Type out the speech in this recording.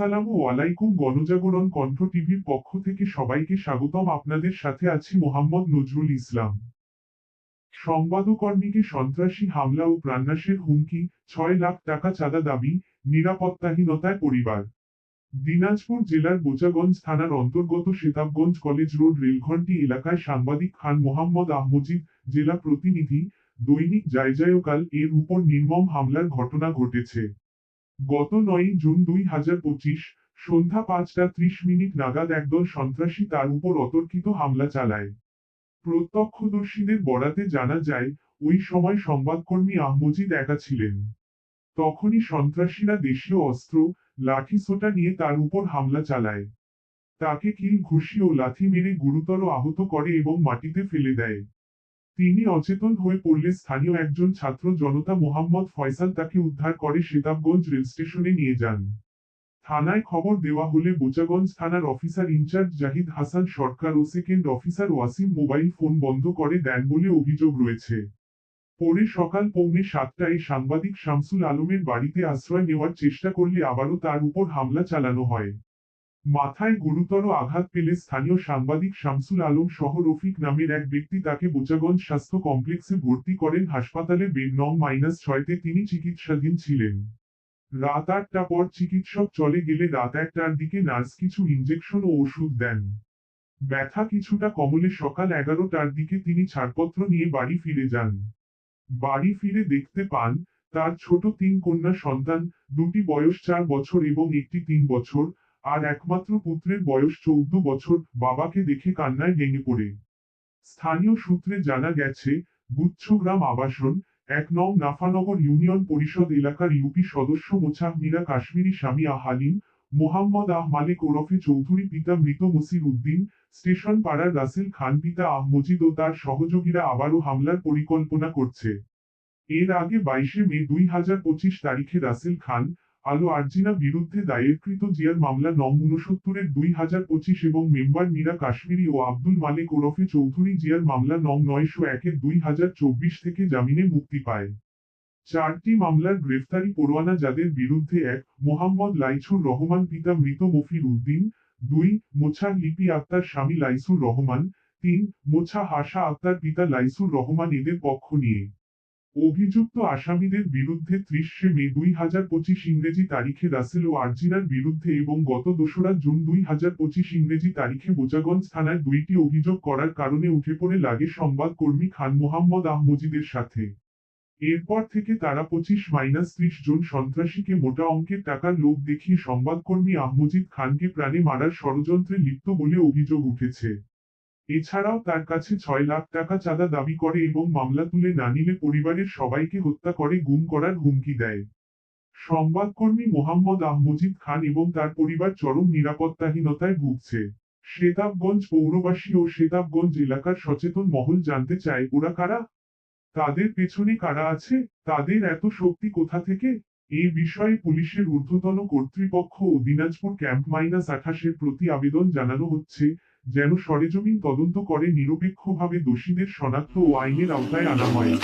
আসসালামু আলাইকুম। গণজাগরণ কণ্ঠ টিভির পক্ষ থেকে সবাইকে স্বাগতম। আপনাদের সাথে আছি মোহাম্মদ নজরুল ইসলাম। সংবাদকর্মীকে সন্ত্রাসী হামলা ও প্রাণনাশের হুমকি, 6 লাখ টাকা চাঁদা দাবি, নিরাপত্তাহীনতায় পরিবার। দিনাজপুর জেলার বোচাগঞ্জ থানার অন্তর্গত সেতাবগঞ্জ কলেজ রোড রেলঘণ্টি এলাকায় সাংবাদিক খান মোহাম্মদ আহমজিদ, জেলা প্রতিনিধি, দৈনিক জায়জায়কাল এর উপর নির্মম হামলার ঘটনা ঘটেছে। গত 9 জুন 2025 সন্ধ্যা 5টা 30 মিনিট নাগাদ একদল সন্ত্রাসী তার উপর অতর্কিত হামলা চালায়। প্রত্যক্ষদর্শীদের বরাতে জানা যায়, ওই সময় সংবাদকর্মী আহমজিদ একা ছিলেন। তখনই সন্ত্রাসীরা দেশীয় অস্ত্র, লাঠিসোঁটা নিয়ে তার উপর হামলা চালায়। তাকে কিল ঘুষি ও লাথি মেরে গুরুতর আহত করে এবং মাটিতে ফেলে দেয়। তিনি অচেতন হয়ে পড়লে স্থানীয় একজন ছাত্র জনতা মোহাম্মদ ফয়সাল তাকে উদ্ধার করে সেতাবগঞ্জ রেল স্টেশনে নিয়ে যান। থানায় খবর দেওয়া হলে বোচাগঞ্জ থানার অফিসার ইনচার্জ জাহিদ হাসান সরকার ও second officer Wasim mobile phone বন্ধ করে দেন বলে অভিযোগ রয়েছে। পরে সকাল 6:45টায় সাংবাদিক শামসুল আলমের বাড়িতে আশ্রয় নেওয়ার চেষ্টা করলে আবারও তার উপর হামলা চালানো হয়। মাথায় গুরুতর আঘাত পেলে স্থানীয় সাংবাদিক শামসুল আলম সহ রফিক নামের এক ব্যক্তি তাকে বোচাগঞ্জ স্বাস্থ্য কমপ্লেক্সে ভর্তি করেন। হাসপাতালে বেড নং -6তে তিনি চিকিৎসাধীন ছিলেন। রাত 8টার পর চিকিৎসক চলে গেলে রাত 1টার দিকে নার্স কিছু ইনজেকশন ও ওষুধ দেন। ব্যথা কিছুটা কমলে সকাল 11টার দিকে তিনি ছাড়পত্র নিয়ে বাড়ি ফিরে যান। বাড়ি ফিরে দেখতে পান, তার ছোট 3 কন্যা সন্তান, দুটি বয়স 4 বছর এবং একটি 3 বছর, আর একমাত্র পুত্রের বয়স 14 বছর, বাবাকে দেখে কান্নায় ভেঙে পড়ে। স্থানীয় সূত্রে জানা গেছে, গুচ্ছগ্রাম আবাসন 1 নং নাফানগর ইউনিয়ন পরিষদ এলাকার ইউপি সদস্য মোছাহ মীরা কাশ্মীরি স্বামী হালিম, মোহাম্মদ মালেক ওরফে চৌধুরী পিতা মৃত মসির উদ্দিন, স্টেশন পাড়ার রাসেল খান পিতা মজিদ ও তার সহযোগীরা আবারও হামলার পরিকল্পনা করছে। এর আগে 22 মে 2025 তারিখে রাসেল খান, আলো আরজিনা বিরুদ্ধে দায়েরকৃত জিয়ার মামলা নং 69 2025 এবং মেম্বার মীরা কাশ্মীরি ও আব্দুল মালেক ওরফে চৌধুরী জিয়ার মামলা নং 901 2024 থেকে জামিনে মুক্তি পায়। 4টি মামলার গ্রেফতারি পরোয়ানা যাদের বিরুদ্ধে: 1 মোহাম্মদ লাইছুর রহমান পিতা মৃত মফির উদ্দিন, 2 মোছাহ লিপি আক্তার স্বামী লাইছুর রহমান, 3 মোছাহ আশা আক্তার পিতা লাইছুর রহমান এদের পক্ষ নিয়ে। অভিযুক্ত আসামিদের বিরুদ্ধে 30 মে 2025 ইংরেজি তারিখে রাসেল ও আরজিনার বিরুদ্ধে এবং গত 2রা জুন 2025 ইংরেজি তারিখে বোচাগঞ্জ থানায় 2টি অভিযোগ করার কারণে উঠে পড়ে লাগে সংবাদকর্মী খান মোহাম্মদ আহমজিদের সাথে। এরপর থেকে তারা 25-30 জন সন্ত্রাসীকে মোটা অঙ্কের টাকার লোভ দেখিয়ে সংবাদকর্মী আহমজিদ খানকে প্রাণে মারার ষড়যন্ত্রে লিপ্ত বলে অভিযোগ উঠেছে। এছাড়াও তার কাছে 6 লাখ টাকা চাঁদা দাবি করে এবং মামলা তুলে না নিলে পরিবারের সবাইকে হত্যা করে গুম করার হুমকি দেয়। সংবাদকর্মী মোহাম্মদ আহমজিদ খান এবং তার পরিবার চরম নিরাপত্তাহীনতায় ভুগছে। সেতাবগঞ্জ পৌরবাসী ও সেতাবগঞ্জ এলাকার সচেতন মহল জানতে চায়, ওরা কারা? তাদের পেছনে কারা আছে? তাদের এত শক্তি কোথা থেকে? এই বিষয়ে পুলিশের ঊর্ধ্বতন কর্তৃপক্ষ ও দিনাজপুর ক্যাম্প -28-এর প্রতি আবেদন জানানো হচ্ছে, যেন সরেজমিন তদন্ত করে নিরপেক্ষভাবে দোষীদের শনাক্ত ও আইনের আওতায় আনা হয়।